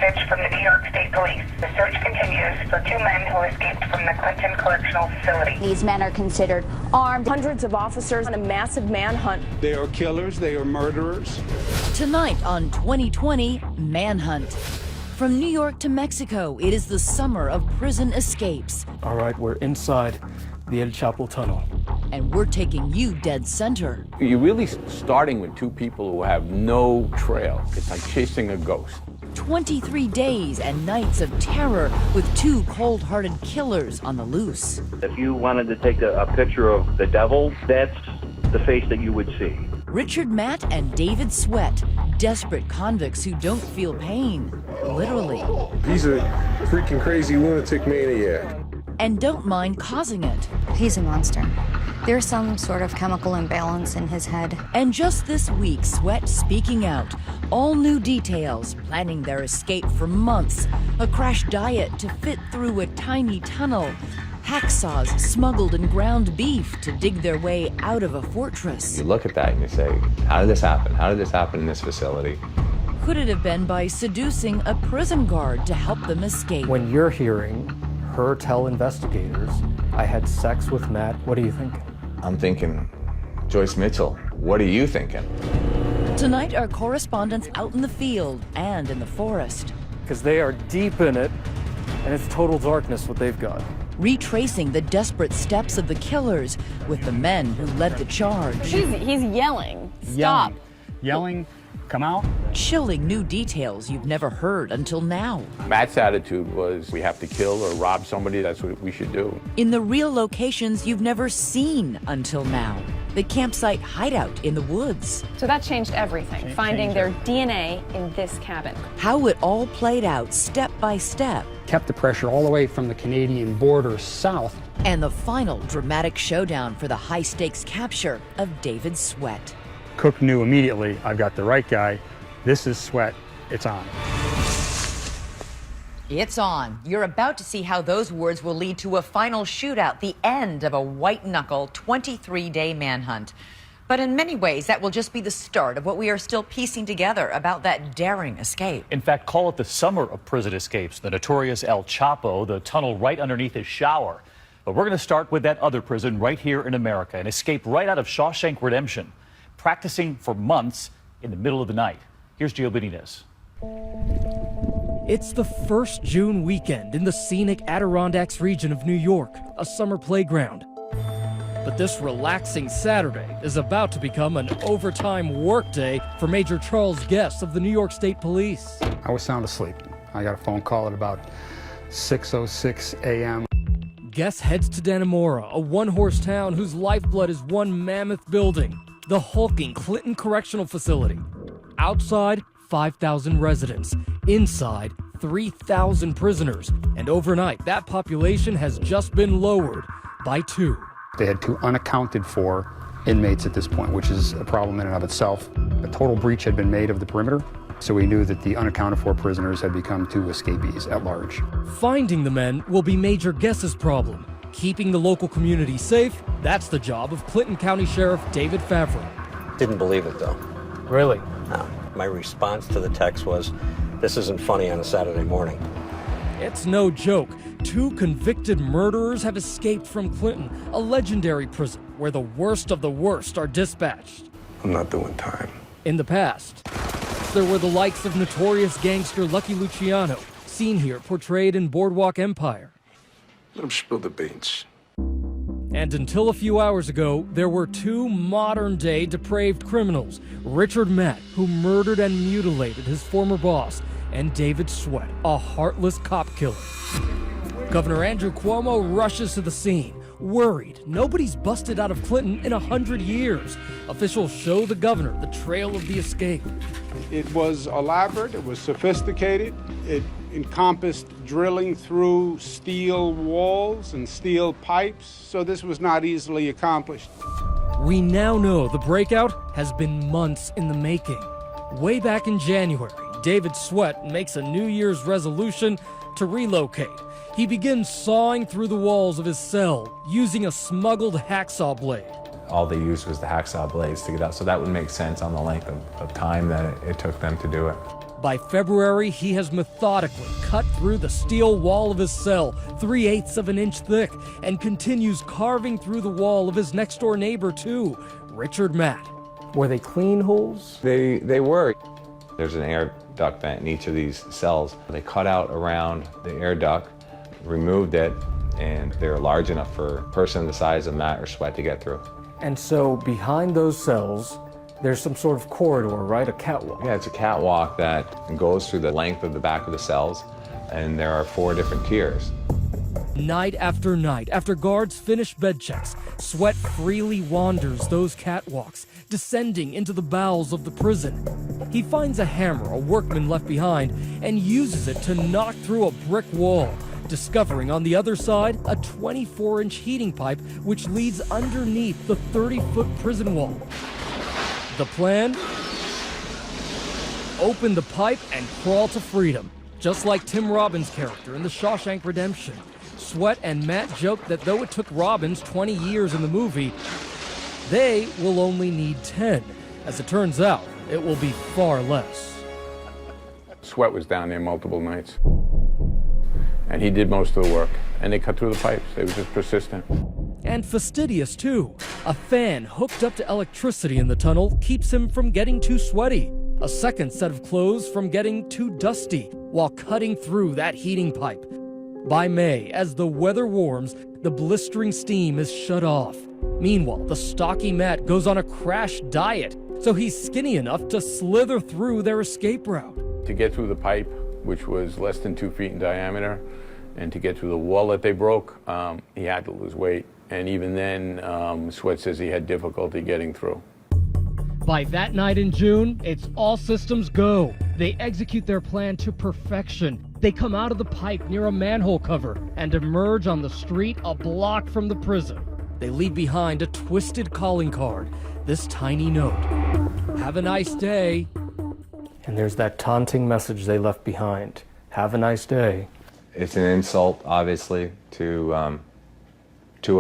message from the New York State Police. The search continues for two men who escaped from the Clinton Correctional Facility. These men are considered armed. Hundreds of officers on a massive manhunt. They are killers. They are murderers. Tonight on 2020 Manhunt. From New York to Mexico, it is the summer of prison escapes. All right, we're inside the El Chapo tunnel. And we're taking you dead center. You're really starting with two people who have no trail. It's like chasing a ghost. 23 days and nights of terror with two cold-hearted killers on the loose. If you wanted to take a picture of the devil, that's the face that you would see. Richard Matt and David Sweat, desperate convicts who don't feel pain, literally. He's a freaking crazy lunatic maniac. And don't mind causing it. He's a monster. There's some sort of chemical imbalance in his head. And just this week, Sweat speaking out. All new details, planning their escape for months. A crash diet to fit through a tiny tunnel. Hacksaws smuggled in ground beef to dig their way out of a fortress. You look at that and you say, how did this happen? How did this happen in this facility? Could it have been by seducing a prison guard to help them escape? When you're hearing her tell investigators, I had sex with Matt, what are you thinking? I'm thinking, Joyce Mitchell, what are you thinking? Tonight, our correspondents out in the field and in the forest. Because they are deep in it, and it's total darkness what they've got. Retracing the desperate steps of the killers with the men who led the charge. He's yelling. Stop. Yelling, come out. Chilling new details you've never heard until now. Matt's attitude was, we have to kill or rob somebody, that's what we should do. In the real locations you've never seen until now. The campsite hideout in the woods. So that changed everything, finding their DNA in this cabin. How it all played out step by step. Kept the pressure all the way from the Canadian border south. And the final dramatic showdown for the high-stakes capture of David Sweat. Cook knew immediately, I've got the right guy. This is Sweat. It's on. It's on. You're about to see how those words will lead to a final shootout, the end of a white-knuckle 23-day manhunt. But in many ways, that will just be the start of what we are still piecing together about that daring escape. In fact, call it the summer of prison escapes, the notorious El Chapo, the tunnel right underneath his shower. But we're going to start with that other prison right here in America, an escape right out of Shawshank Redemption, practicing for months in the middle of the night. Here's Gio Benitez. It's the first June weekend in the scenic Adirondacks region of New York, a summer playground. But this relaxing Saturday is about to become an overtime workday for Major Charles Guest of the New York State Police. I was sound asleep. I got a phone call at about 6:06 a.m. Guest heads to Dannemora, a one-horse town whose lifeblood is one mammoth building, the hulking Clinton Correctional Facility. Outside, 5,000 residents. Inside, 3,000 prisoners. And overnight, that population has just been lowered by 2. They had 2 unaccounted for inmates at this point, which is a problem in and of itself. A total breach had been made of the perimeter, so we knew that the unaccounted for prisoners had become 2 escapees at large. Finding the men will be Major Guess's problem. Keeping the local community safe, that's the job of Clinton County Sheriff David Favre. Didn't believe it, though. Really? No. My response to the text was, this isn't funny on a Saturday morning. It's no joke. 2 convicted murderers have escaped from Clinton, a legendary prison where the worst of the worst are dispatched. I'm not doing time. In the past, there were the likes of notorious gangster Lucky Luciano, seen here portrayed in Boardwalk Empire. Let him spill the beans. And until a few hours ago, there were 2 modern-day depraved criminals, Richard Matt, who murdered and mutilated his former boss, and David Sweat, a heartless cop killer. Governor Andrew Cuomo rushes to the scene, worried nobody's busted out of Clinton in 100 years. Officials show the governor the trail of the escape. It was elaborate, it was sophisticated, it encompassed drilling through steel walls and steel pipes, so this was not easily accomplished. We now know the breakout has been months in the making. Way back in January, David Sweat makes a New Year's resolution to relocate. He begins sawing through the walls of his cell using a smuggled hacksaw blade. All they used was the hacksaw blades to get out, so that would make sense on the length of time that it took them to do it. By February, he has methodically cut through the steel wall of his cell, 3/8 of an inch thick, and continues carving through the wall of his next-door neighbor, too, Richard Matt. Were they clean holes? They were. There's an air duct vent in each of these cells. They cut out around the air duct, removed it, and they're large enough for a person the size of Matt or Sweat to get through. And so behind those cells, there's some sort of corridor, right? A catwalk. Yeah, it's a catwalk that goes through the length of the back of the cells, and there are 4 different tiers. Night after night, after guards finish bed checks, Sweat freely wanders those catwalks, descending into the bowels of the prison. He finds a hammer a workman left behind and uses it to knock through a brick wall, discovering on the other side a 24-inch heating pipe which leads underneath the 30-foot prison wall. The plan? Open the pipe and crawl to freedom, just like Tim Robbins' character in The Shawshank Redemption. Sweat and Matt joke that though it took Robbins 20 years in the movie, they will only need 10. As it turns out, it will be far less. Sweat was down there multiple nights. And he did most of the work. And they cut through the pipes. They were just persistent. And fastidious, too. A fan hooked up to electricity in the tunnel keeps him from getting too sweaty. A second set of clothes from getting too dusty while cutting through that heating pipe. By May, as the weather warms, the blistering steam is shut off. Meanwhile, the stocky Matt goes on a crash diet, so he's skinny enough to slither through their escape route. To get through the pipe, which was less than 2 feet in diameter, and to get through the wall that they broke, he had to lose weight. And even then, Sweat says he had difficulty getting through. By that night in June, it's all systems go. They execute their plan to perfection. They come out of the pipe near a manhole cover and emerge on the street a block from the prison. They leave behind a twisted calling card, this tiny note. Have a nice day. And there's that taunting message they left behind. Have a nice day. It's an insult, obviously, to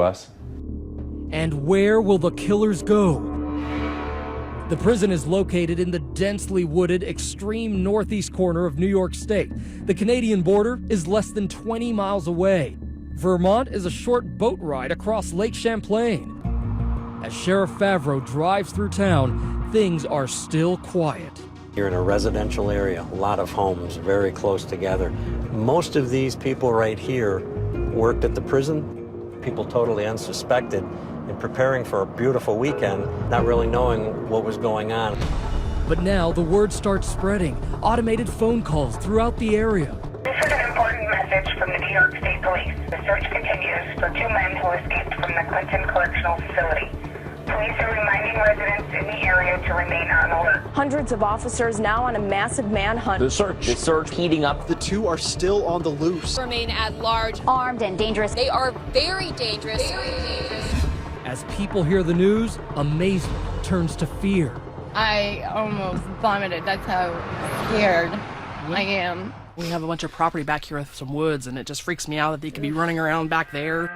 us. And where will the killers go? The prison is located in the densely wooded, extreme northeast corner of New York State. The Canadian border is less than 20 miles away. Vermont is a short boat ride across Lake Champlain. As Sheriff Favreau drives through town, things are still quiet. You're in a residential area, a lot of homes very close together. Most of these people right here worked at the prison, people totally unsuspected, and preparing for a beautiful weekend, not really knowing what was going on. But now the word starts spreading, automated phone calls throughout the area. This is an important message from the New York State Police. The search continues for 2 men who escaped from the Clinton Correctional Facility. Police are reminding residents in the area to remain on alert. Hundreds of officers now on a massive manhunt. The search heating up. The 2 are still on the loose. Remain at large. Armed and dangerous. They are very dangerous. As people hear the news, amazement turns to fear. I almost vomited. That's how scared I am. We have a bunch of property back here with some woods, and it just freaks me out that they could be running around back there.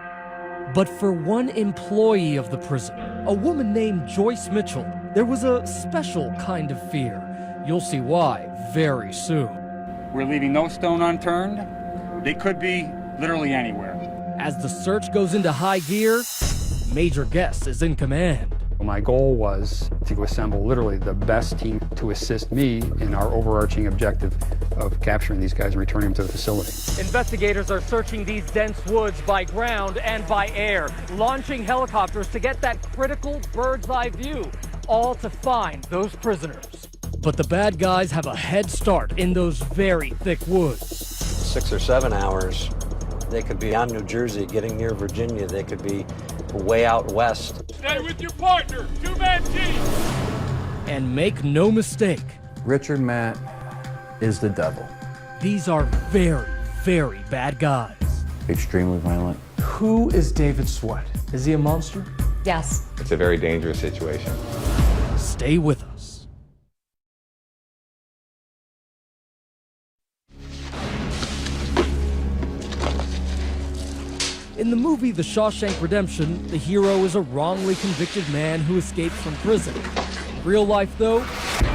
But for one employee of the prison, a woman named Joyce Mitchell, there was a special kind of fear. You'll see why very soon. We're leaving no stone unturned. They could be literally anywhere. As the search goes into high gear, Major Guest is in command. My goal was to assemble literally the best team to assist me in our overarching objective of capturing these guys and returning them to the facility. Investigators are searching these dense woods by ground and by air, launching helicopters to get that critical bird's eye view, all to find those prisoners. But the bad guys have a head start in those very thick woods. 6 or 7 hours, they could be on New Jersey, getting near Virginia. They could be way out west. Stay with your partner, 2-man team. And make no mistake, Richard Matt is the devil. These are very, very bad guys. Extremely violent. Who is David Sweat? Is he a monster? Yes. It's a very dangerous situation. Stay with us. In the movie The Shawshank Redemption, the hero is a wrongly convicted man who escapes from prison. In Real life, though, The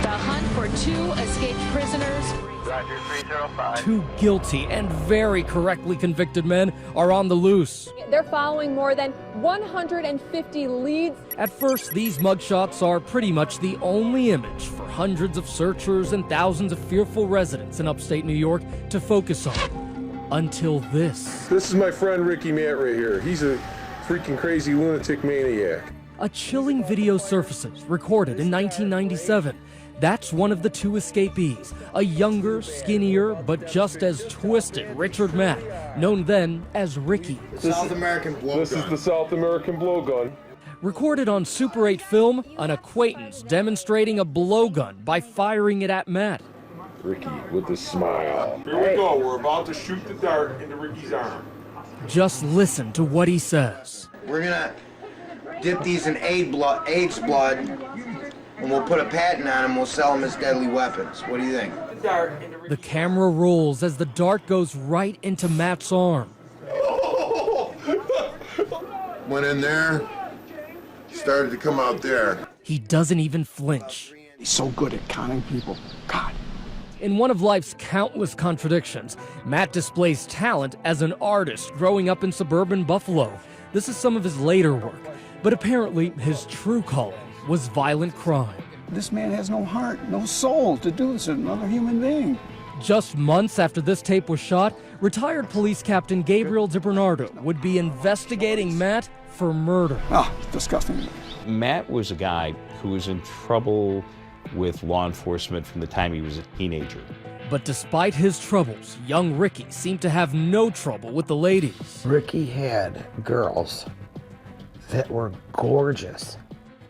hunt for two escaped prisoners. Roger, 305. two guilty and very correctly convicted men are on the loose. They're following more than 150 leads. At first, these mugshots are pretty much the only image for hundreds of searchers and thousands of fearful residents in upstate New York to focus on. Until this. This is my friend Ricky Matt right here. He's a freaking crazy lunatic maniac. A chilling video surfaces, recorded in 1997. That's one of the two escapees, a younger, skinnier, but just as twisted Richard Matt, known then as Ricky. This is the South American blowgun. Recorded on Super 8 film, an acquaintance demonstrating a blowgun by firing it at Matt. Ricky with a smile. Here we go. We're about to shoot the dart into Ricky's arm. Just listen to what he says. We're gonna dip these in AIDS blood, and we'll put a patent on them. We'll sell them as deadly weapons. What do you think? The camera rolls as the dart goes right into Matt's arm. Went in there, started to come out there. He doesn't even flinch. He's so good at conning people. God. In one of life's countless contradictions, Matt displays talent as an artist growing up in suburban Buffalo. This is some of his later work, but apparently his true calling was violent crime. This man has no heart, no soul to do this to another human being. Just months after this tape was shot, retired police captain Gabriel DiBernardo would be investigating Matt for murder. Ah, disgusting. Matt was a guy who was in trouble with law enforcement from the time he was a teenager. But despite his troubles, young Ricky seemed to have no trouble with the ladies. Ricky had girls that were gorgeous.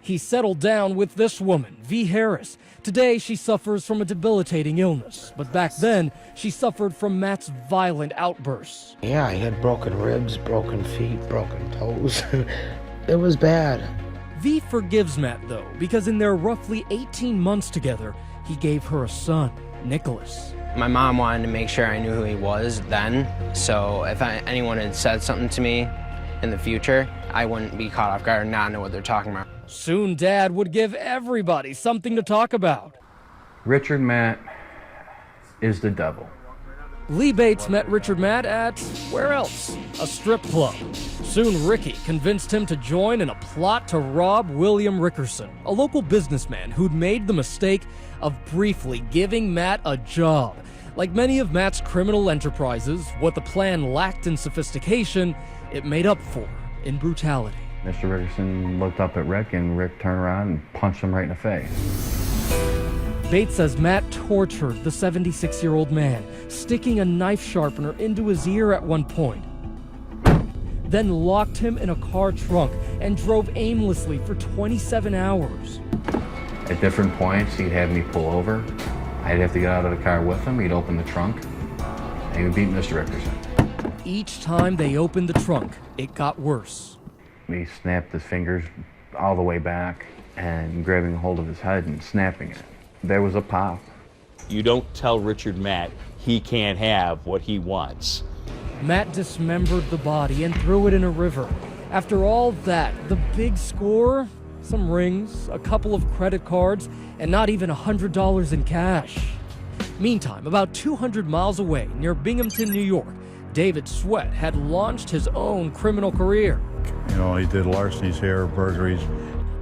He settled down with this woman, V. Harris. Today, she suffers from a debilitating illness, but back then, she suffered from Matt's violent outbursts. Yeah, he had broken ribs, broken feet, broken toes. It was bad. V forgives Matt, though, because in their roughly 18 months together, he gave her a son, Nicholas. My mom wanted to make sure I knew who he was then, so if anyone had said something to me in the future, I wouldn't be caught off guard and not know what they're talking about. Soon, Dad would give everybody something to talk about. Richard Matt is the devil. Lee Bates met Richard Matt at, where else? A strip club. Soon Ricky convinced him to join in a plot to rob William Rickerson, a local businessman who'd made the mistake of briefly giving Matt a job. Like many of Matt's criminal enterprises, what the plan lacked in sophistication, it made up for in brutality. Mr. Rickerson looked up at Rick, and Rick turned around and punched him right in the face. Bates says Matt tortured the 76-year-old man, sticking a knife sharpener into his ear at one point, then locked him in a car trunk and drove aimlessly for 27 hours. At different points, he'd have me pull over. I'd have to get out of the car with him. He'd open the trunk, and he would beat Mr. Rickerson. Each time they opened the trunk, it got worse. He snapped his fingers all the way back and grabbing a hold of his head and snapping it. There was a pop. You don't tell Richard Matt he can't have what he wants. Matt dismembered the body and threw it in a river. After all that, the big score? Some rings, a couple of credit cards, and not even $100 in cash. Meantime, about 200 miles away, near Binghamton, New York, David Sweat had launched his own criminal career. You know, he did larcenies here, burglaries.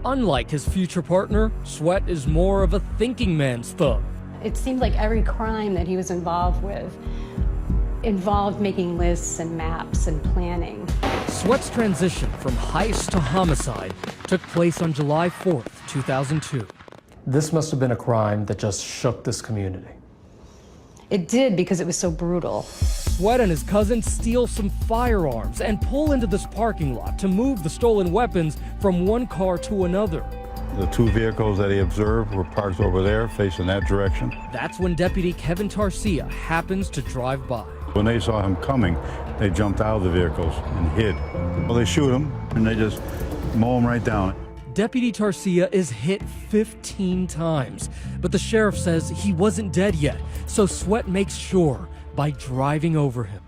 Unlike his future partner, Sweat is more of a thinking man's thug. It seemed like every crime that he was involved with involved making lists and maps and planning. Sweat's transition from heist to homicide took place on July 4th, 2002. This must have been a crime that just shook this community. It did, because it was so brutal. Sweat and his cousin steal some firearms and pull into this parking lot to move the stolen weapons from one car to another. The two vehicles that he observed were parked over there, facing that direction. That's when Deputy Kevin Tarsia happens to drive by. When they saw him coming, they jumped out of the vehicles and hid. Well, they shoot him, and they just mow him right down. Deputy Tarsia is hit 15 times, but the sheriff says he wasn't dead yet, so Sweat makes sure by driving over him.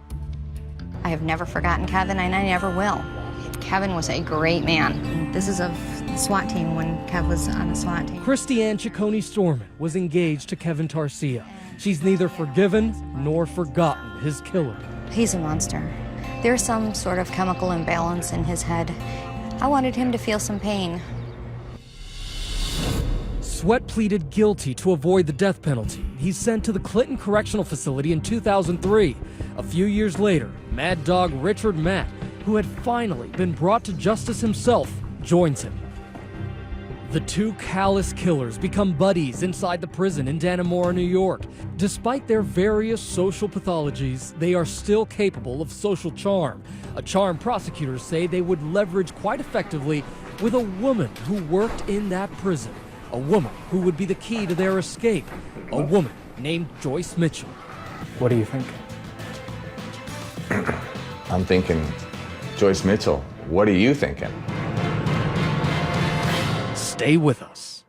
I have never forgotten Kevin, and I never will. Kevin was a great man. This is of the SWAT team when Kev was on the SWAT team. Christy Ann Ciccone-Storman was engaged to Kevin Tarsia. She's neither forgiven nor forgotten his killer. He's a monster. There's some sort of chemical imbalance in his head. I wanted him to feel some pain. Sweat pleaded guilty to avoid the death penalty. He's sent to the Clinton Correctional Facility in 2003. A few years later, Mad Dog Richard Matt, who had finally been brought to justice himself, joins him. The two callous killers become buddies inside the prison in Dannemora, New York. Despite their various social pathologies, they are still capable of social charm, a charm prosecutors say they would leverage quite effectively with a woman who worked in that prison, a woman who would be the key to their escape, a woman named Joyce Mitchell. What do you think? I'm thinking, Joyce Mitchell, what are you thinking? Stay with us.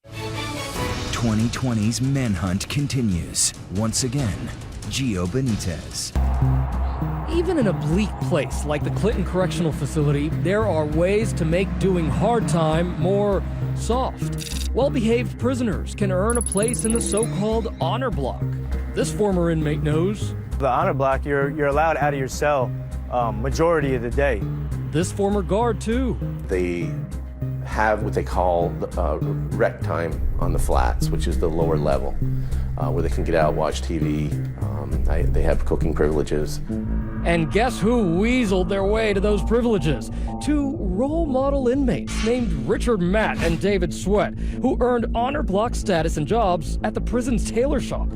.2020's Manhunt continues. Once again, Gio Benitez. Even in a bleak place like the Clinton Correctional Facility, there are ways to make doing hard time more soft. Well-behaved prisoners can earn a place in the so-called honor block. This former inmate knows. The honor block, you're allowed out of your cell majority of the day. This former guard, too. They have what they call rec time on the flats, which is the lower level, where they can get out, watch TV. They have cooking privileges. And guess who weaseled their way to those privileges? Two role model inmates named Richard Matt and David Sweat, who earned honor block status and jobs at the prison's tailor shop.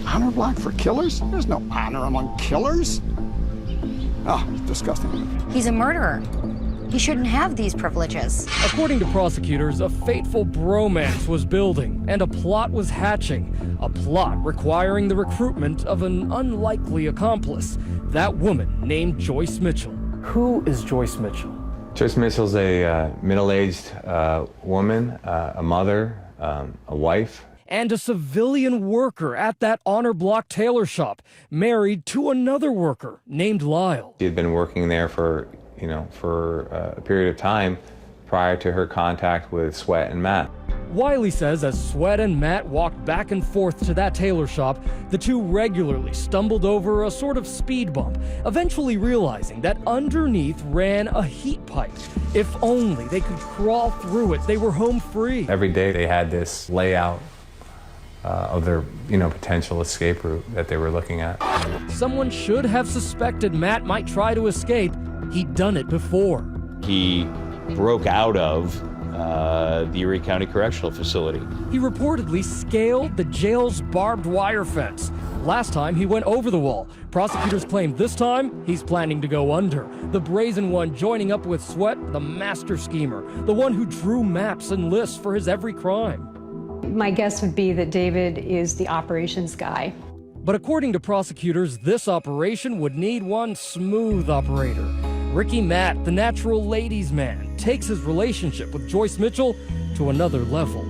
Honor block for killers? There's no honor among killers. Oh, it's disgusting. He's a murderer. He shouldn't have these privileges. According to prosecutors, a fateful bromance was building and a plot was hatching. A plot requiring the recruitment of an unlikely accomplice, that woman named Joyce Mitchell. Who is Joyce Mitchell? Joyce Mitchell's a middle-aged woman, a mother, a wife. And a civilian worker at that honor block tailor shop, married to another worker named Lyle. She had been working there for a period of time prior to her contact with Sweat and Matt. Wiley says as Sweat and Matt walked back and forth to that tailor shop, the two regularly stumbled over a sort of speed bump, eventually realizing that underneath ran a heat pipe. If only they could crawl through it, they were home free. Every day they had this layout of their potential escape route that they were looking at. Someone should have suspected Matt might try to escape. He'd done it before. He broke out of the Erie County Correctional Facility. He reportedly scaled the jail's barbed wire fence. Last time he went over the wall. Prosecutors claim this time he's planning to go under. The brazen one joining up with Sweat, the master schemer, the one who drew maps and lists for his every crime. My guess would be that David is the operations guy. But according to prosecutors, this operation would need one smooth operator. Ricky Matt, the natural ladies' man, takes his relationship with Joyce Mitchell to another level.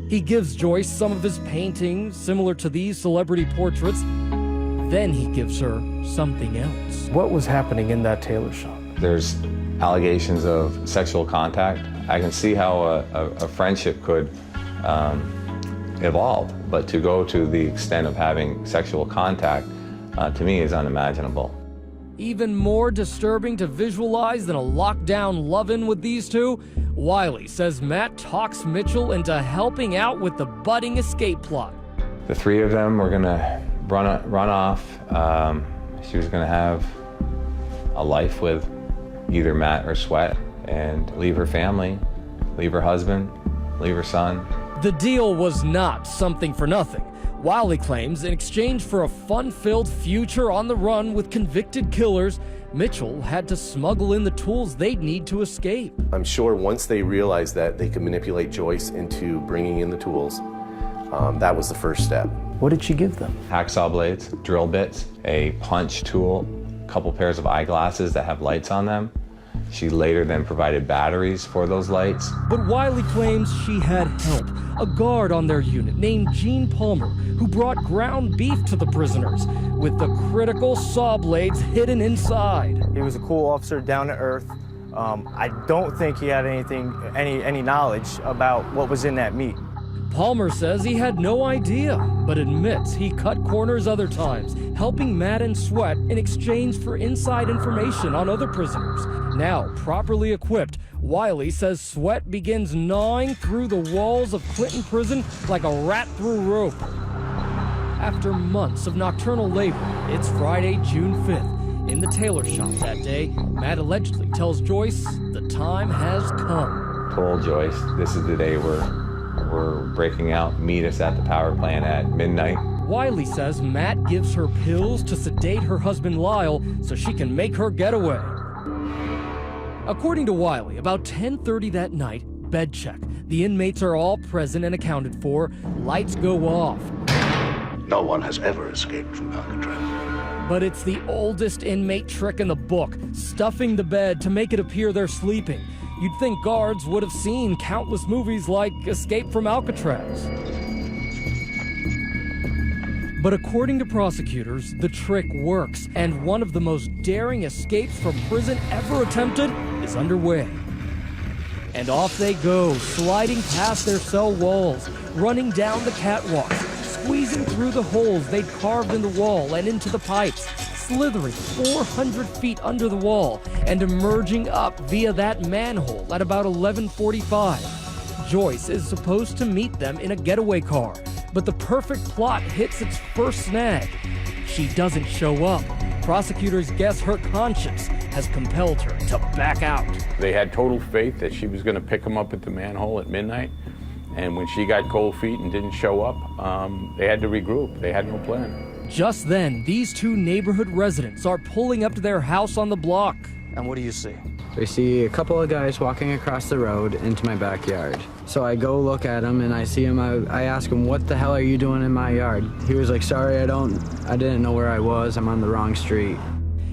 He gives Joyce some of his paintings, similar to these celebrity portraits. Then he gives her something else. What was happening in that tailor shop? There's allegations of sexual contact. I can see how a friendship could evolve, but to go to the extent of having sexual contact, to me, is unimaginable. Even more disturbing to visualize than a lockdown love-in with these two, Wiley says Matt talks Mitchell into helping out with the budding escape plot. The three of them were gonna run off. She was gonna have a life with either Matt or Sweat and leave her family, leave her husband, leave her son. The deal was not something for nothing. Wiley claims in exchange for a fun-filled future on the run with convicted killers, Mitchell had to smuggle in the tools they'd need to escape. I'm sure once they realized that they could manipulate Joyce into bringing in the tools, that was the first step. What did she give them? Hacksaw blades, drill bits, a punch tool, a couple pairs of eyeglasses that have lights on them. She later then provided batteries for those lights. But Wiley claims she had help, a guard on their unit named Gene Palmer, who brought ground beef to the prisoners with the critical saw blades hidden inside. He was a cool officer, down to earth. I don't think he had any knowledge about what was in that meat. Palmer says he had no idea, but admits he cut corners other times, helping Matt and Sweat in exchange for inside information on other prisoners. Now, properly equipped, Wiley says Sweat begins gnawing through the walls of Clinton Prison like a rat through rope. After months of nocturnal labor, it's Friday, June 5th. In the tailor shop that day, Matt allegedly tells Joyce the time has come. Told Joyce, this is the day we're breaking out. Meet us at the power plant at midnight. Wiley says Matt gives her pills to sedate her husband Lyle so she can make her getaway. According to Wiley, about 10:30 that night, bed check. The inmates are all present and accounted for. Lights go off. No one has ever escaped from Alcatraz. But it's the oldest inmate trick in the book, stuffing the bed to make it appear they're sleeping. You'd think guards would have seen countless movies like Escape from Alcatraz. But according to prosecutors, the trick works, and one of the most daring escapes from prison ever attempted is underway. And off they go, sliding past their cell walls, running down the catwalks, squeezing through the holes they'd carved in the wall and into the pipes, slithering 400 feet under the wall and emerging up via that manhole at about 11:45. Joyce is supposed to meet them in a getaway car, but the perfect plot hits its first snag. She doesn't show up. Prosecutors guess her conscience has compelled her to back out. They had total faith that she was going to pick him up at the manhole at midnight. And when she got cold feet and didn't show up, they had to regroup. They had no plan. Just then, these two neighborhood residents are pulling up to their house on the block. And what do you see? We see a couple of guys walking across the road into my backyard. So I go look at him and I see him. I ask him, "What the hell are you doing in my yard?" He was like, "Sorry, I didn't know where I was. I'm on the wrong street."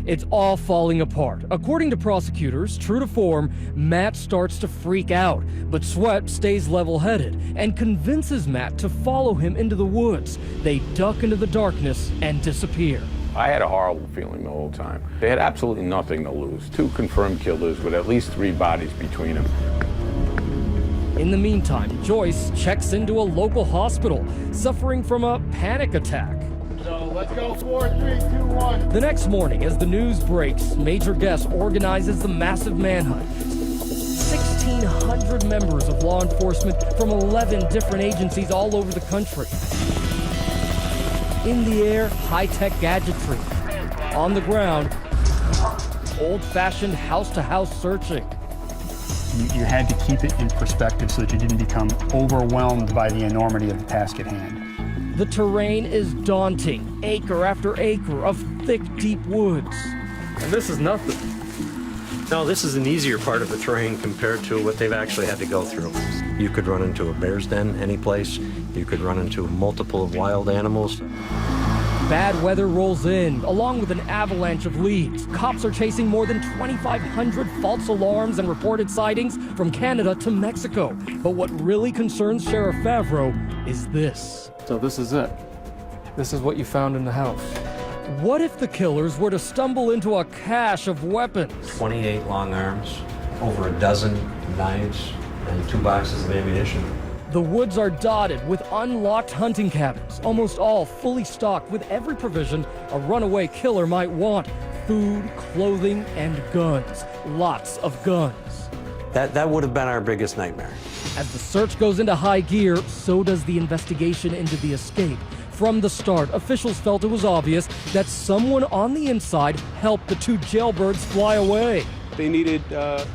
It's all falling apart. According to prosecutors, true to form, Matt starts to freak out, but Sweat stays level-headed and convinces Matt to follow him into the woods. They duck into the darkness and disappear. I had a horrible feeling the whole time. They had absolutely nothing to lose. 2 confirmed killers with at least 3 bodies between them. In the meantime, Joyce checks into a local hospital, suffering from a panic attack. So let's go 4, 3, 2, 1. The next morning, as the news breaks, Major Guess organizes the massive manhunt. 1,600 members of law enforcement from 11 different agencies all over the country. In the air, high-tech gadgetry. On the ground, old-fashioned house-to-house searching. You had to keep it in perspective so that you didn't become overwhelmed by the enormity of the task at hand. The terrain is daunting, acre after acre of thick, deep woods. And this is nothing. No, this is an easier part of the terrain compared to what they've actually had to go through. You could run into a bear's den any place. You could run into multiple wild animals. Bad weather rolls in, along with an avalanche of leads. Cops are chasing more than 2,500 false alarms and reported sightings from Canada to Mexico. But what really concerns Sheriff Favreau is this. So this is it. This is what you found in the house. What if the killers were to stumble into a cache of weapons? 28 long arms, over a dozen knives, and 2 boxes of ammunition. The woods are dotted with unlocked hunting cabins, almost all fully stocked with every provision a runaway killer might want. Food, clothing, and guns. Lots of guns. That would have been our biggest nightmare. As the search goes into high gear, so does the investigation into the escape. From the start, officials felt it was obvious that someone on the inside helped the 2 jailbirds fly away. They needed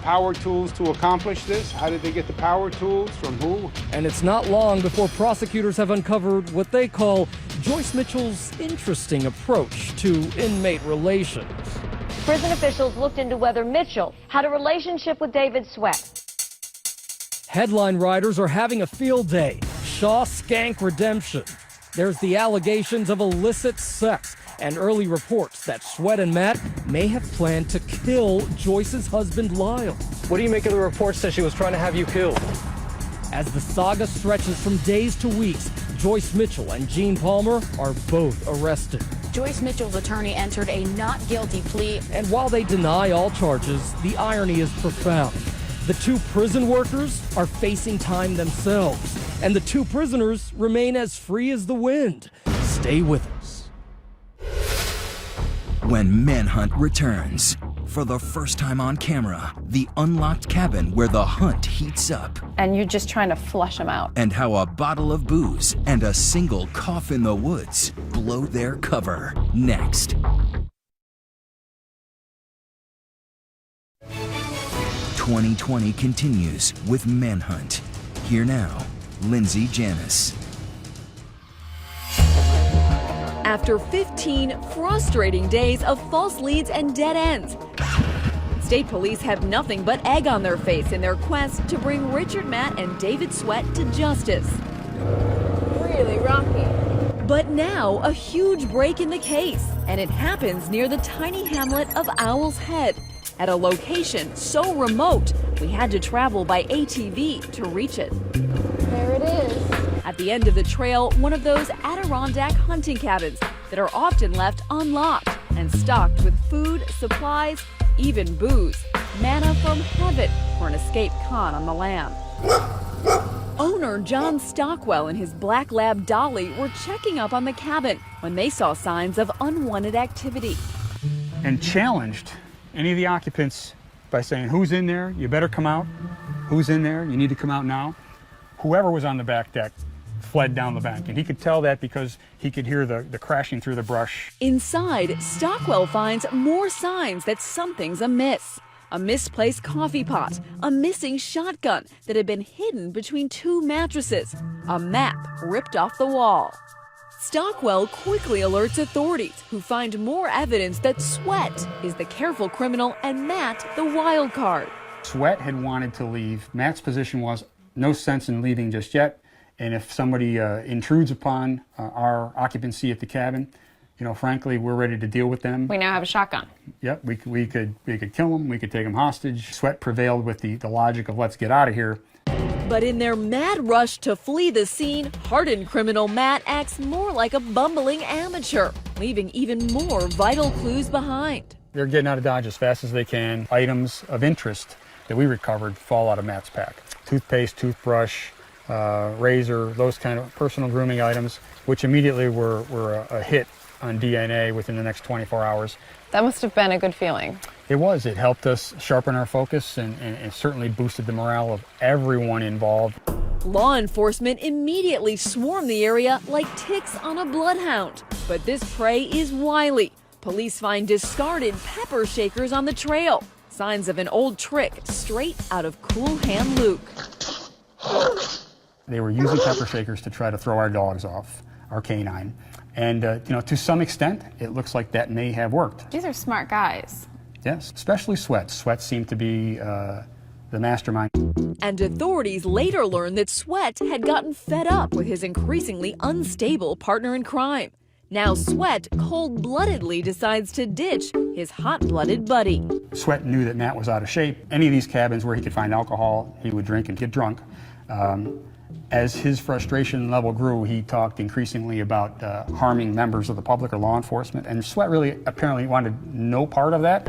power tools to accomplish this. How did they get the power tools? From who? And it's not long before prosecutors have uncovered what they call Joyce Mitchell's interesting approach to inmate relations. Prison officials looked into whether Mitchell had a relationship with David Sweat. Headline writers are having a field day. Shaw Skank redemption. There's the allegations of illicit sex and early reports that Sweat and Matt may have planned to kill Joyce's husband, Lyle. What do you make of the reports that she was trying to have you killed? As the saga stretches from days to weeks, Joyce Mitchell and Gene Palmer are both arrested. Joyce Mitchell's attorney entered a not guilty plea. And while they deny all charges, the irony is profound. The two prison workers are facing time themselves, and the two prisoners remain as free as the wind. Stay with us. When Manhunt returns, for the first time on camera, the unlocked cabin where the hunt heats up. And you're just trying to flush them out. And how a bottle of booze and a single cough in the woods blow their cover. Next. "2020 continues with Manhunt. Here now, Lindsay Janis. After 15 frustrating days of false leads and dead ends, state police have nothing but egg on their face in their quest to bring Richard Matt and David Sweat to justice. Really rocky. But now, a huge break in the case, and it happens near the tiny hamlet of Owl's Head, at a location so remote we had to travel by ATV to reach it. There it is. At the end of the trail, one of those Adirondack hunting cabins that are often left unlocked and stocked with food, supplies, even booze. Manna from heaven for an escaped con on the lam. Owner John Stockwell and his black lab Dolly were checking up on the cabin when they saw signs of unwanted activity. And challenged any of the occupants by saying, who's in there? You better come out. Who's in there? You need to come out now. Whoever was on the back deck fled down the bank, and he could tell that because he could hear the crashing through the brush. Inside, Stockwell finds more signs that something's amiss. A misplaced coffee pot, a missing shotgun that had been hidden between two mattresses, a map ripped off the wall. Stockwell quickly alerts authorities, who find more evidence that Sweat is the careful criminal and Matt the wild card. Sweat had wanted to leave. Matt's position was no sense in leaving just yet. And if somebody intrudes upon our occupancy at the cabin, you know, frankly, we're ready to deal with them. We now have a shotgun. Yep, we could kill them. We could take them hostage. Sweat prevailed with the logic of let's get out of here. But in their mad rush to flee the scene, hardened criminal Matt acts more like a bumbling amateur, leaving even more vital clues behind. They're getting out of Dodge as fast as they can. Items of interest that we recovered fall out of Matt's pack. Toothpaste, toothbrush, razor, those kind of personal grooming items, which immediately were a hit on DNA within the next 24 hours. That must have been a good feeling. It was. It helped us sharpen our focus and certainly boosted the morale of everyone involved. Law enforcement immediately swarmed the area like ticks on a bloodhound. But this prey is wily. Police find discarded pepper shakers on the trail. Signs of an old trick straight out of Cool Hand Luke. They were using pepper shakers to try to throw our dogs off, our canine. And, you know, to some extent, it looks like that may have worked. These are smart guys. Yes, especially Sweat. Sweat seemed to be the mastermind. And authorities later learned that Sweat had gotten fed up with his increasingly unstable partner in crime. Now Sweat cold-bloodedly decides to ditch his hot-blooded buddy. Sweat knew that Matt was out of shape. Any of these cabins where he could find alcohol, he would drink and get drunk. As his frustration level grew, he talked increasingly about harming members of the public or law enforcement, and Sweat really apparently wanted no part of that.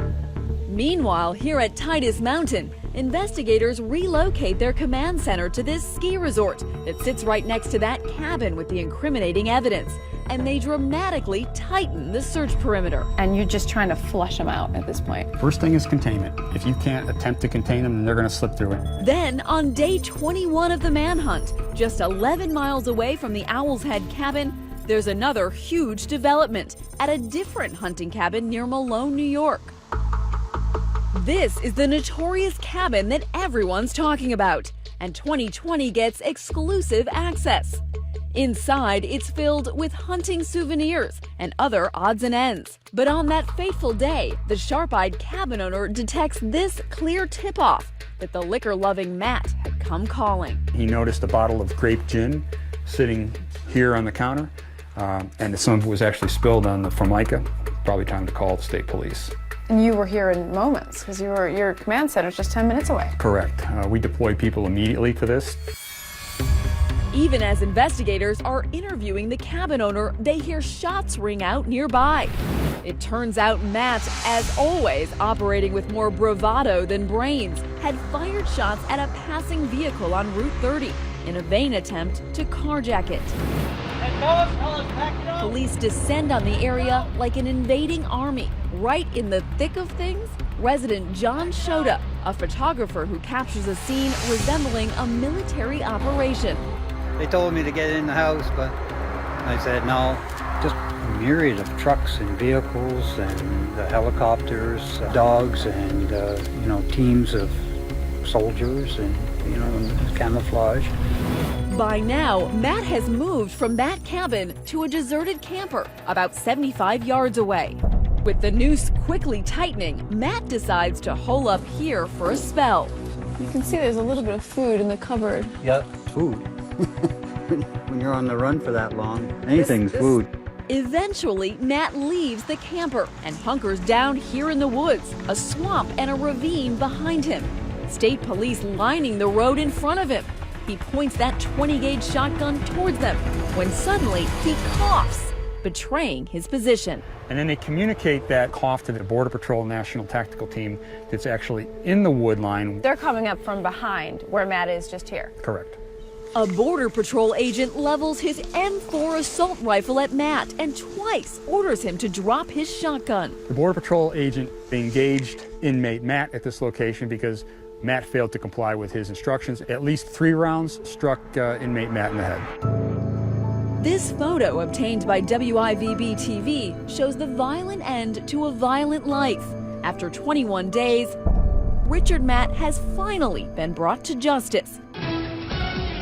Meanwhile, here at Titus Mountain, investigators relocate their command center to this ski resort that sits right next to that cabin with the incriminating evidence, and they dramatically tighten the search perimeter. And you're just trying to flush them out at this point. First thing is containment. If you can't attempt to contain them, then they're going to slip through it. Then, on day 21 of the manhunt, just 11 miles away from the Owl's Head cabin, there's another huge development at a different hunting cabin near Malone, New York. This is the notorious cabin that everyone's talking about, and 2020 gets exclusive access. Inside, it's filled with hunting souvenirs and other odds and ends. But on that fateful day, the sharp-eyed cabin owner detects this clear tip-off that the liquor-loving Matt had come calling. He noticed a bottle of grape gin sitting here on the counter, and some of it was actually spilled on the Formica. Probably time to call the state police. And you were here in moments, because your command center is just 10 minutes away. Correct. We deployed people immediately to this. Even as investigators are interviewing the cabin owner, they hear shots ring out nearby. It turns out Matt, as always operating with more bravado than brains, had fired shots at a passing vehicle on Route 30 in a vain attempt to carjack it. Police descend on the area like an invading army. Right in the thick of things, resident John Shota, a photographer who captures a scene resembling a military operation. They told me to get in the house, but I said no. Just a myriad of trucks and vehicles and helicopters, dogs, and teams of soldiers and camouflage. By now, Matt has moved from that cabin to a deserted camper about 75 yards away. With the noose quickly tightening, Matt decides to hole up here for a spell. You can see there's a little bit of food in the cupboard. Yep, food. When you're on the run for that long, anything's food. Eventually, Matt leaves the camper and hunkers down here in the woods, a swamp and a ravine behind him. State police lining the road in front of him. He points that 20-gauge shotgun towards them when suddenly he coughs, betraying his position. And then they communicate that cough to the Border Patrol National Tactical Team that's actually in the wood line. They're coming up from behind where Matt is just here. Correct. A Border Patrol agent levels his M4 assault rifle at Matt and twice orders him to drop his shotgun. The Border Patrol agent engaged inmate Matt at this location because Matt failed to comply with his instructions. At least 3 rounds struck inmate Matt in the head. This photo obtained by WIVB TV shows the violent end to a violent life. After 21 days, Richard Matt has finally been brought to justice.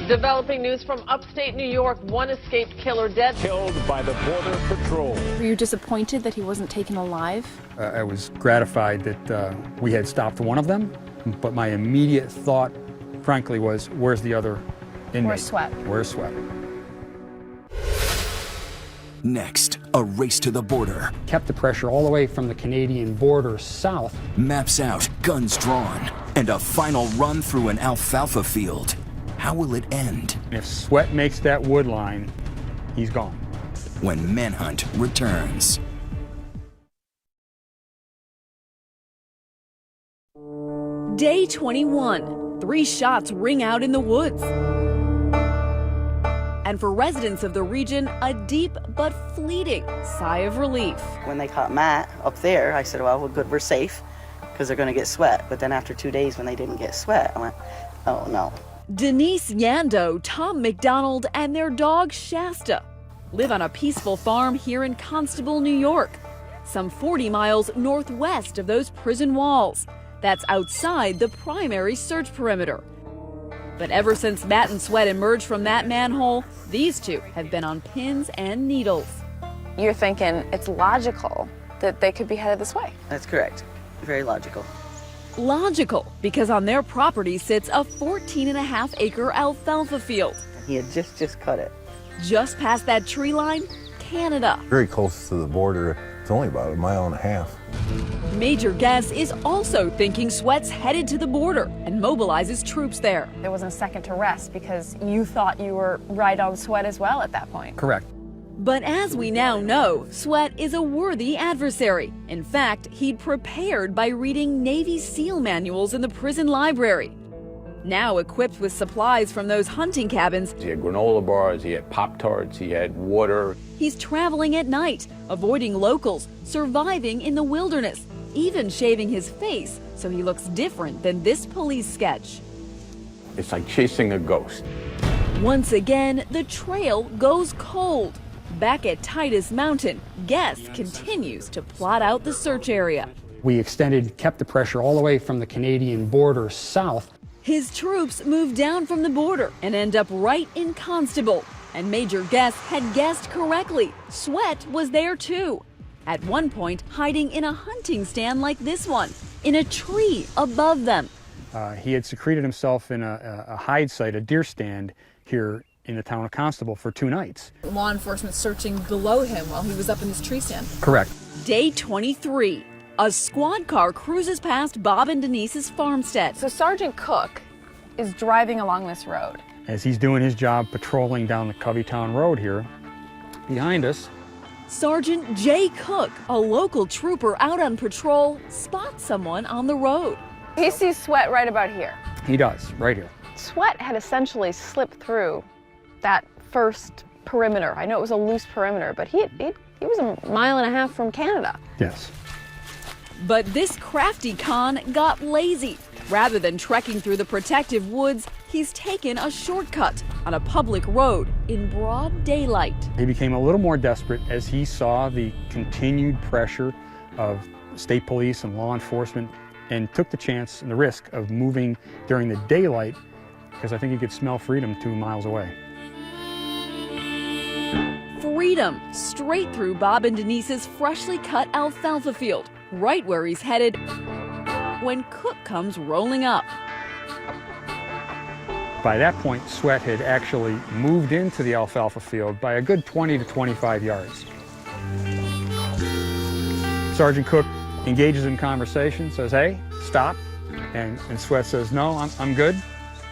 Developing news from upstate New York, one escaped killer dead. Killed by the Border Patrol. Were you disappointed that he wasn't taken alive? I was gratified that we had stopped one of them, but my immediate thought, frankly, was, where's the other inmate? Where's Sweat? Where's Sweat? Next, a race to the border. Kept the pressure all the way from the Canadian border south. Maps out, guns drawn, and a final run through an alfalfa field. How will it end? If Sweat makes that wood line, he's gone. When Manhunt returns. Day 21. 3 shots ring out in the woods. And for residents of the region, a deep but fleeting sigh of relief. When they caught Matt up there, I said, well, good, we're safe, because they're going to get Sweat. But then after 2 days, when they didn't get Sweat, I went, oh no. Denise Yando, Tom McDonald, and their dog Shasta live on a peaceful farm here in Constable, New York, some 40 miles northwest of those prison walls. That's outside the primary search perimeter. But ever since Matt and Sweat emerged from that manhole, these two have been on pins and needles. You're thinking it's logical that they could be headed this way. That's correct. Very logical. Logical, because on their property sits a 14.5-acre alfalfa field. He had just cut it. Just past that tree line, Canada. Very close to the border. It's only about 1.5 miles. Major Guess is also thinking Sweat's headed to the border and mobilizes troops there. There wasn't a second to rest because you thought you were right on Sweat as well at that point. Correct. But as we now know, Sweat is a worthy adversary. In fact, he'd prepared by reading Navy SEAL manuals in the prison library. Now equipped with supplies from those hunting cabins, He had granola bars, he had Pop-Tarts, he had water. he's traveling at night, avoiding locals, surviving in the wilderness, even shaving his face so he looks different than this police sketch. It's like chasing a ghost. Once again, the trail goes cold. Back at Titus Mountain, Guess continues to plot out the search area. We kept the pressure all the way from the Canadian border south. His troops move down from the border and end up right in Constable. And Major Guess had guessed correctly. Sweat was there too. At one point, hiding in a hunting stand like this one, in a tree above them. He had secreted himself in a hide site, a deer stand here in the town of Constable for 2 nights. Law enforcement searching below him while he was up in this tree stand. Correct. Day 23. A squad car cruises past Bob and Denise's farmstead. So Sergeant Cook is driving along this road. As he's doing his job patrolling down the Coveytown Road here, behind us, Sergeant Jay Cook, a local trooper out on patrol, spots someone on the road. He sees Sweat right about here. he does, right here. Sweat had essentially slipped through that first perimeter. I know it was a loose perimeter, but he was a mile and a half from Canada. Yes. But this crafty con got lazy. Rather than trekking through the protective woods, he's taken a shortcut on a public road in broad daylight. He became a little more desperate as he saw the continued pressure of state police and law enforcement and took the chance and the risk of moving during the daylight because I think he could smell freedom 2 miles away. Freedom, straight through Bob and Denise's freshly cut alfalfa field, right where he's headed when Cook comes rolling up. By that point, Sweat had actually moved into the alfalfa field by a good 20 to 25 yards. Sergeant Cook engages in conversation, says, "Hey, stop." And Sweat says, "No, I'm good."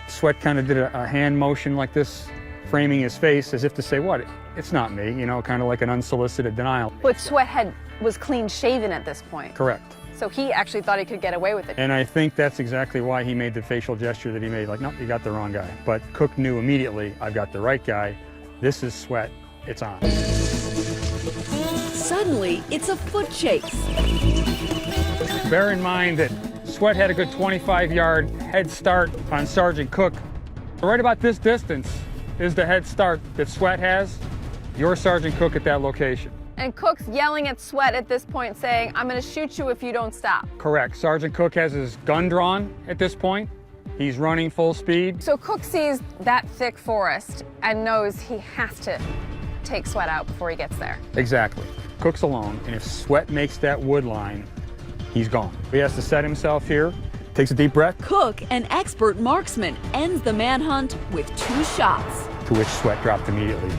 Sweat kind of did a hand motion like this, framing his face as if to say, "What? It's not me," you know, kind of like an unsolicited denial. But Sweat was clean shaven at this point. Correct. So he actually thought he could get away with it. And I think that's exactly why he made the facial gesture that he made, like, "No, you got the wrong guy." But Cook knew immediately, "I've got the right guy. This is Sweat. It's on." Suddenly, it's a foot chase. Bear in mind that Sweat had a good 25-yard head start on Sergeant Cook. Right about this distance is the head start that Sweat has. You're Sergeant Cook at that location. And Cook's yelling at Sweat at this point, saying, "I'm going to shoot you if you don't stop." Correct. Sergeant Cook has his gun drawn at this point. He's running full speed. So Cook sees that thick forest and knows he has to take Sweat out before he gets there. Exactly. Cook's alone, and if Sweat makes that wood line, he's gone. He has to set himself here, takes a deep breath. Cook, an expert marksman, ends the manhunt with 2 shots. To which Sweat dropped immediately.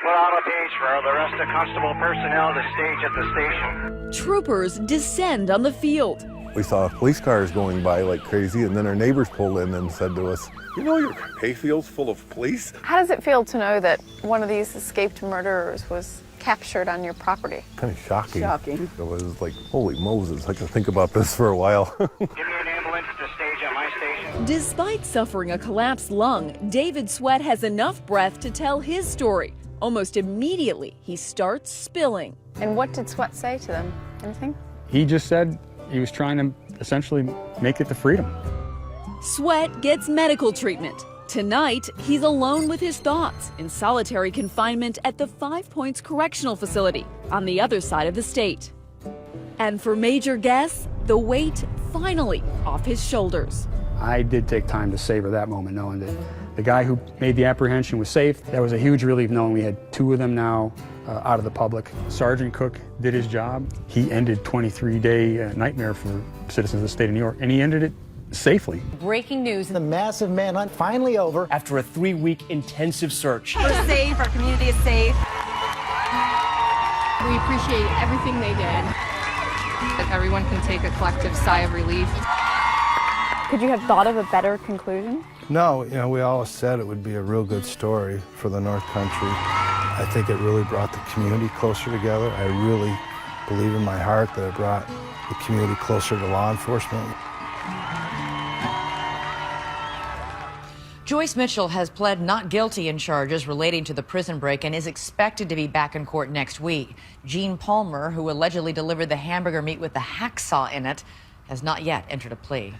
We're on a page for the rest of constable personnel to stage at the station. Troopers descend on the field. We saw police cars going by like crazy, and then our neighbors pulled in and said to us, "You know your hayfield's full of police?" How does it feel to know that one of these escaped murderers was captured on your property? Kind of shocking. Shocking. It was like, holy Moses, I can think about this for a while. Give me an ambulance to stage at my station. Despite suffering a collapsed lung, David Sweat has enough breath to tell his story. Almost immediately, he starts spilling. And what did Sweat say to them? Anything? He just said he was trying to essentially make it to freedom. Sweat gets medical treatment. Tonight, he's alone with his thoughts in solitary confinement at the 5 Points Correctional Facility on the other side of the state. And for Major Guess, the weight finally off his shoulders. I did take time to savor that moment, knowing that the guy who made the apprehension was safe. That was a huge relief, knowing we had 2 of them now out of the public. Sergeant Cook did his job. He ended 23-day nightmare for citizens of the state of New York, and he ended it safely. Breaking news, the massive manhunt finally over after a 3-week intensive search. We're safe, our community is safe. We appreciate everything they did. That everyone can take a collective sigh of relief. Could you have thought of a better conclusion? No, you know, we always said it would be a real good story for the North Country. I think it really brought the community closer together. I really believe in my heart that it brought the community closer to law enforcement. Joyce Mitchell has pled not guilty in charges relating to the prison break and is expected to be back in court next week. Gene Palmer, who allegedly delivered the hamburger meat with the hacksaw in it, has not yet entered a plea.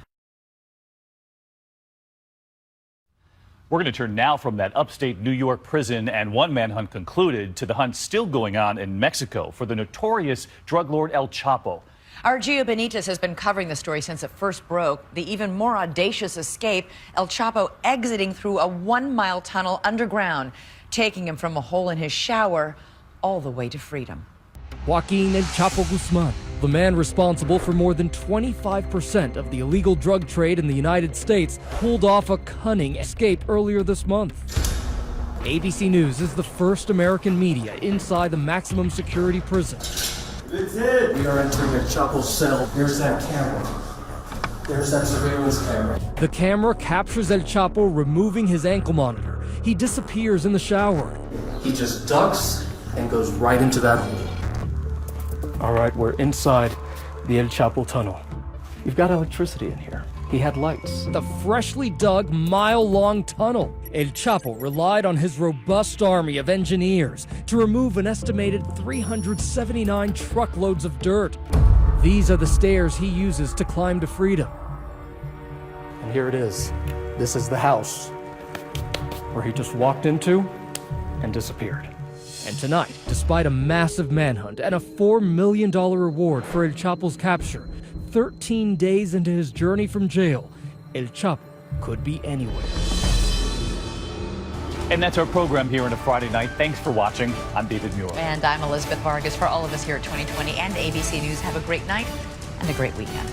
We're going to turn now from that upstate New York prison and one manhunt concluded to the hunt still going on in Mexico for the notorious drug lord El Chapo. Our Gio Benitez has been covering the story since it first broke. The even more audacious escape, El Chapo exiting through a 1-mile tunnel underground, taking him from a hole in his shower all the way to freedom. Joaquin El Chapo Guzman, the man responsible for more than 25% of the illegal drug trade in the United States, pulled off a cunning escape earlier this month. ABC News is the first American media inside the maximum security prison. It's it! We are entering El Chapo's cell. There's that camera. There's that surveillance camera. The camera captures El Chapo removing his ankle monitor. He disappears in the shower. He just ducks and goes right into that hole. All right, we're inside the El Chapo tunnel. We've got electricity in here. He had lights. The freshly dug mile-long tunnel. El Chapo relied on his robust army of engineers to remove an estimated 379 truckloads of dirt. These are the stairs he uses to climb to freedom. And here it is. This is the house where he just walked into and disappeared. And tonight, despite a massive manhunt and a $4 million reward for El Chapo's capture, 13 days into his journey from jail, El Chapo could be anywhere. And that's our program here on a Friday night. Thanks for watching. I'm David Muir. And I'm Elizabeth Vargas. For all of us here at 2020 and ABC News, have a great night and a great weekend.